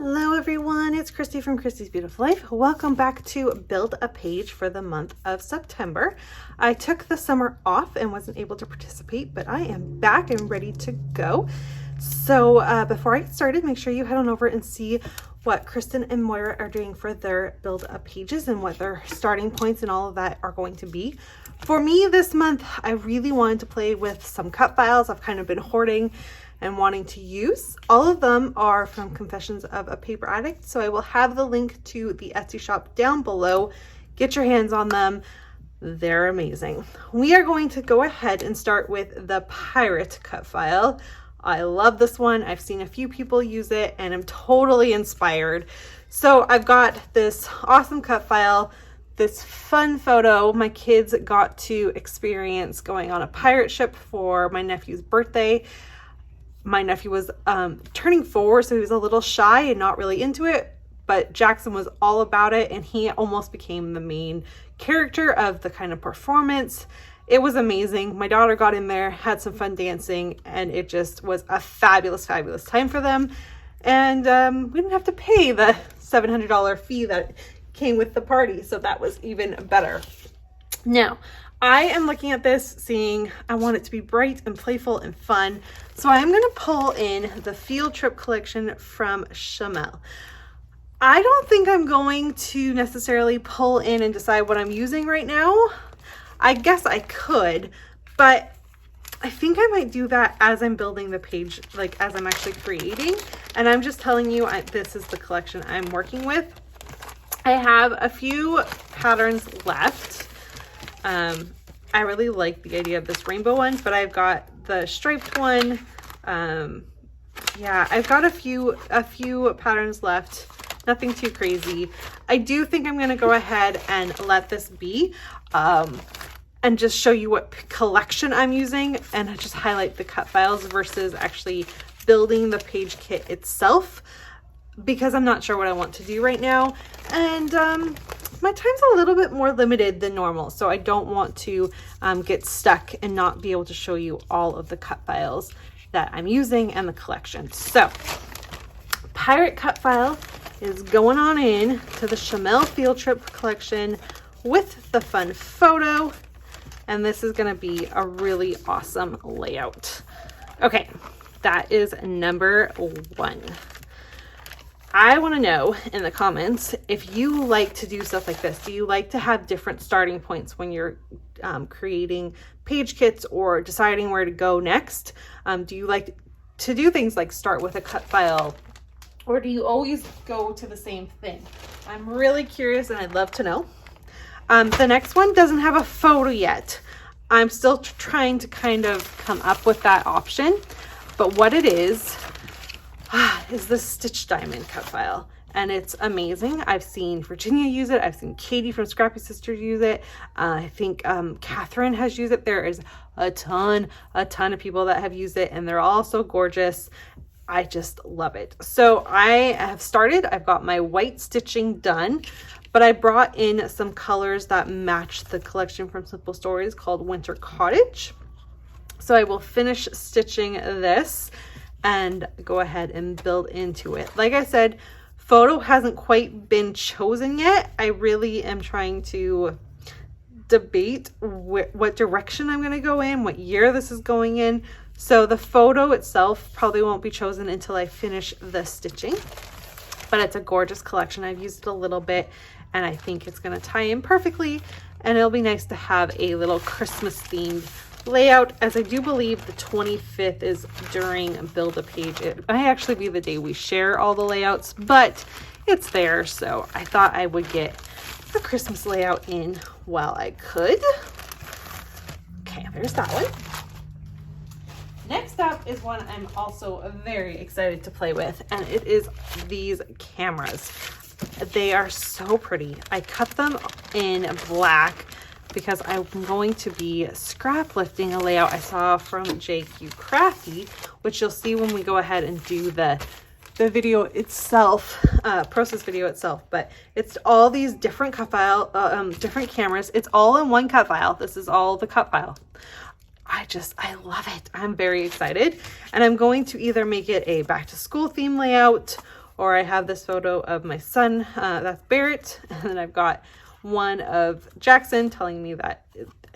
Hello everyone, it's Christy from Christy's Beautiful Life. Welcome back to Build a Page for the month of September. I took the summer off and wasn't able to participate, but I am back and ready to go. So before I get started, make sure you head on over and see what Kristin and Moira are doing for their Build a Pages and what their starting points and all of that are going to be. For me this month, I really wanted to play with some cut files I've kind of been hoarding and wanting to use. All of them are from Confessions of a Paper Addict, so I will have the link to the Etsy shop down below. Get your hands on them. They're amazing. We are going to go ahead and start with the Pirate cut file. I love this one. I've seen a few people use it and I'm totally inspired. So I've got this awesome cut file, this fun photo my kids got to experience going on a pirate ship for my nephew's birthday. My nephew was turning 4, so he was a little shy and not really into it, but Jackson was all about it and he almost became the main character of the kind of performance. It was amazing. My daughter got in there, had some fun dancing, and it just was a fabulous, fabulous time for them. And we didn't have to pay the $700 fee that came with the party, so that was even better. Now, I am looking at this seeing I want it to be bright and playful and fun. So I'm going to pull in the Field Trip collection from Chamel. I don't think I'm going to necessarily pull in and decide what I'm using right now. I guess I could, but I think I might do that as I'm building the page, like as I'm actually creating. And I'm just telling you, this is the collection I'm working with. I have a few patterns left. I really like the idea of this rainbow one, but I've got the striped one. Yeah, I've got a few patterns left, nothing too crazy. I do think I'm going to go ahead and let this be, and just show you what collection I'm using and just highlight the cut files versus actually building the page kit itself, because I'm not sure what I want to do right now. And, my time's a little bit more limited than normal, so I don't want to get stuck and not be able to show you all of the cut files that I'm using and the collection. So Pirate cut file is going on in to the Chamel Field Trip collection with the fun photo, and this is going to be a really awesome layout. Okay, that is number 1. I want to know in the comments if you like to do stuff like this. Do you like to have different starting points when you're creating page kits or deciding where to go next? Do you like to do things like start with a cut file, or do you always go to the same thing? I'm really curious and I'd love to know. The next one doesn't have a photo yet. I'm still trying to kind of come up with that option, but what it is the Stitch Diamond cut file, and it's amazing. I've seen Virginia use it. I've seen Katie from Scrappy Sisters use it. I think Catherine has used it. There is a ton of people that have used it, and they're all so gorgeous. I just love it. So I have started. I've got my white stitching done, but I brought in some colors that match the collection from Simple Stories called Winter Cottage. So I will finish stitching this and go ahead and build into it. Like I said, photo hasn't quite been chosen yet. I really am trying to debate what direction I'm going to go in, what year this is going in. So the photo itself probably won't be chosen until I finish the stitching, but it's a gorgeous collection. I've used it a little bit and I think it's going to tie in perfectly, and it'll be nice to have a little Christmas themed layout, as I do believe the 25th is during Build a Page. It might actually be the day we share all the layouts, but it's there, so I thought I would get a Christmas layout in while I could. Okay, there's that one. Next up is one I'm also very excited to play with, and it is these cameras. They are so pretty. I cut them in black because I'm going to be scrap lifting a layout I saw from JQ Crafty, which you'll see when we go ahead and do the video itself, process video itself. But it's all these different cut file, different cameras. It's all in one cut file. This is all the cut file. I love it. I'm very excited, and I'm going to either make it a back to school theme layout, or I have this photo of my son, that's Barrett, and then I've got one of Jackson telling me that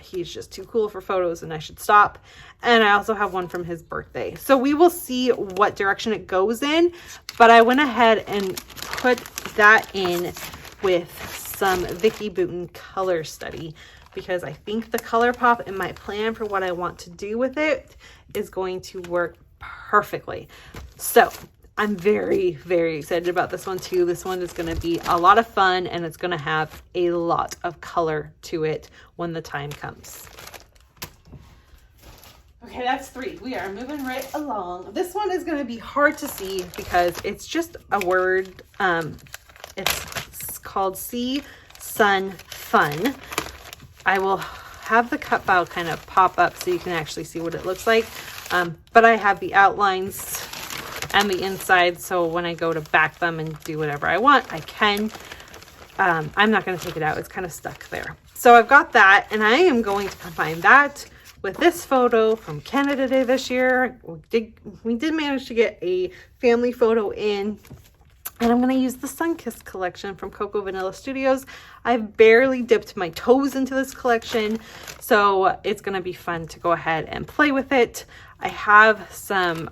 he's just too cool for photos and I should stop. And I also have one from his birthday. So we will see what direction it goes in, but I went ahead and put that in with some Vicky Booten color study because I think the color pop in my plan for what I want to do with it is going to work perfectly. So I'm very, very excited about this one too. This one is going to be a lot of fun and it's going to have a lot of color to it when the time comes. Okay, that's 3. We are moving right along. This one is going to be hard to see because it's just a word. It's called Sea, Sun, Fun. I will have the cut file kind of pop up so you can actually see what it looks like. But I have the outlines and the inside, so when I go to back them and do whatever I want, I can. I'm not going to take it out. It's kind of stuck there. So I've got that, and I am going to combine that with this photo from Canada Day this year. We did manage to get a family photo in, and I'm going to use the Sunkissed collection from Cocoa Vanilla Studios. I've barely dipped my toes into this collection, so it's going to be fun to go ahead and play with it. I have some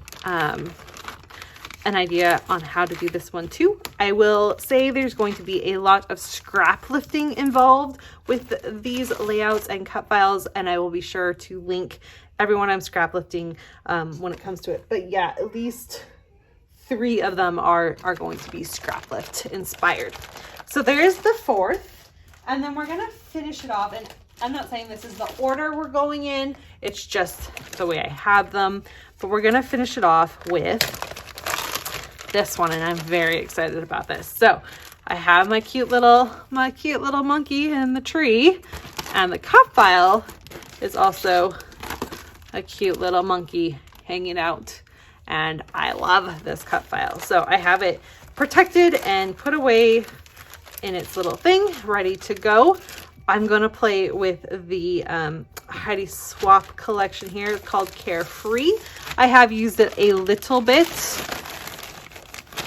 an idea on how to do this one too. I will say there's going to be a lot of scrap lifting involved with these layouts and cut files, and I will be sure to link everyone I'm scrap lifting when it comes to it. But yeah, at least 3 of them are going to be scrap lift inspired. So there's the 4th, and then we're gonna finish it off. And I'm not saying this is the order we're going in, it's just the way I have them, but we're gonna finish it off with this one, and I'm very excited about this. So I have my cute little monkey in the tree, and the cut file is also a cute little monkey hanging out, and I love this cut file. So I have it protected and put away in its little thing, ready to go. I'm gonna play with the Heidi Swap collection here. It's called Carefree. I have used it a little bit,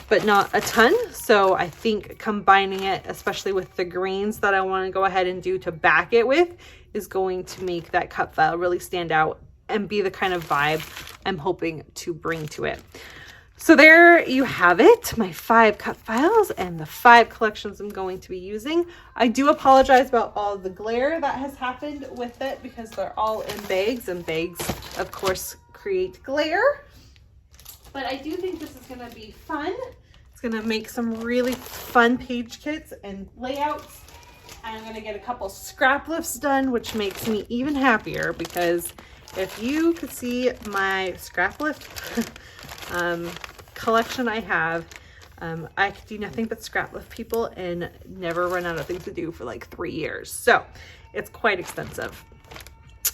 but not a ton. So I think combining it, especially with the greens that I want to go ahead and do to back it with, is going to make that cut file really stand out and be the kind of vibe I'm hoping to bring to it. So there you have it, my 5 cut files and the 5 collections I'm going to be using. I do apologize about all the glare that has happened with it because they're all in bags, and bags of course create glare. But I do think this is going to be fun. It's going to make some really fun page kits and layouts. I'm going to get a couple scrap lifts done, which makes me even happier because if you could see my scrap lift collection I have, I could do nothing but scrap lift people and never run out of things to do for like 3 years. So it's quite expensive.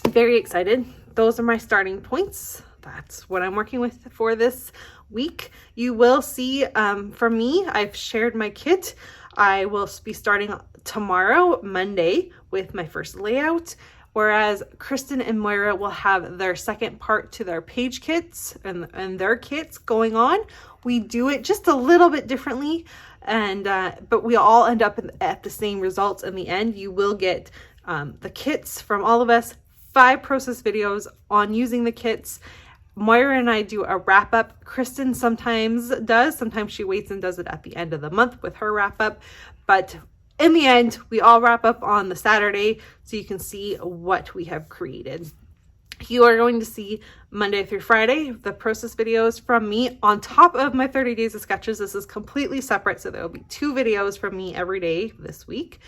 Very excited. Those are my starting points. That's what I'm working with for this week. You will see from me, I've shared my kit. I will be starting tomorrow, Monday, with my first layout, whereas Kristin and Moira will have their second part to their page kits and their kits going on. We do it just a little bit differently, and but we all end up at the same results in the end. You will get the kits from all of us, 5 process videos on using the kits. Moira and I do a wrap up. Kristin sometimes does. Sometimes she waits and does it at the end of the month with her wrap up. But in the end, we all wrap up on the Saturday so you can see what we have created. You are going to see Monday through Friday the process videos from me on top of my 30 days of sketches. This is completely separate, so there will be 2 videos from me every day this week.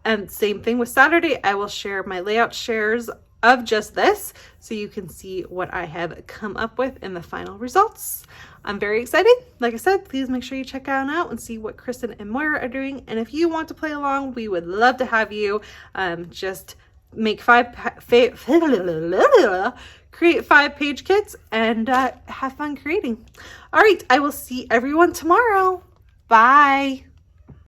And same thing with Saturday, I will share my layout shares of just this so you can see what I have come up with in the final results. I'm very excited. Like I said, please make sure you check out and see what Kristin and Moira are doing. And if you want to play along, we would love to have you. Just make create 5 page kits and have fun creating. All right, I will see everyone tomorrow. Bye.